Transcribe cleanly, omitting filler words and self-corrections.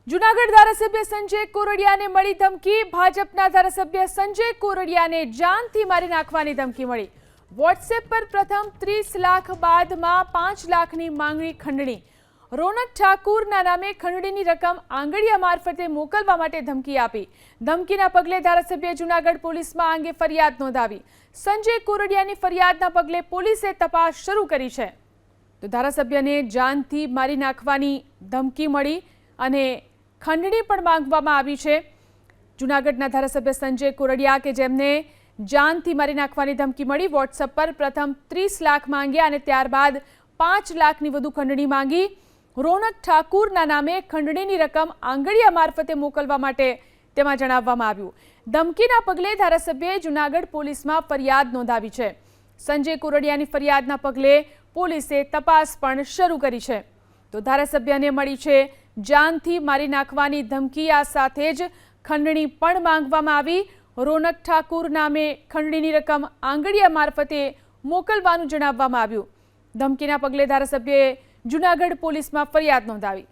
જૂનાગઢ ધારાસભ્ય સંજય કોરડિયાને મળી ધમકી। ભાજપના ધારાસભ્ય સંજય કોરડિયાને જાનથી મારી નાખવાની ધમકી મળી। વોટ્સએપ પર પ્રથમ 30 લાખ બાદમાં 5 લાખની માંગણી ખંડણી। રોનક ઠાકુરના નામે ખંડણીની રકમ આંગડિયા મારફતે મોકલવા માટે ધમકી આપી। ધમકીના પગલે ધારાસભ્યએ જૂનાગઢ પોલીસમાં આ અંગે ફરિયાદ નોંધાવી। સંજય કોરડિયાની ફરિયાદના પગલે પોલીસે તપાસ શરૂ કરી છે। તો ધારાસભ્યને જાનથી મારી નાખવાની ધમકી મળી અને ખંડણી પણ માંગવામાં આવી છે। જૂનાગઢના ધારાસભ્ય સંજય કોરડિયા કે જેમને જાનથી મારી નાખવાની ધમકી મળી, વોટ્સએપ પર પ્રથમ 30 લાખ માંગ્યા અને ત્યારબાદ 5 લાખની વધુ ખંડણી માંગી। રોનક ઠાકુરના નામે ખંડણીની રકમ આંગડિયા મારફતે મોકલવા માટે તેમાં જણાવવામાં આવ્યું। ધમકીના પગલે ધારાસભ્યએ જૂનાગઢ પોલીસમાં ફરિયાદ નોંધાવી છે। સંજય કોરડિયાની ફરિયાદના પગલે પોલીસે તપાસ પણ શરૂ કરી છે। તો ધારાસભ્યને મળી છે જાનથી મારી નાખવાની ધમકી। આ સાથે જ ખંડણી પણ માંગવામાં આવી। રોનક ઠાકુર નામે ખંડણીની રકમ આંગડિયા મારફતે મોકલવાનું જણાવવામાં આવ્યું। ધમકીના પગલે ધારાસભ્યએ જૂનાગઢ પોલીસમાં ફરિયાદ નોંધાવી।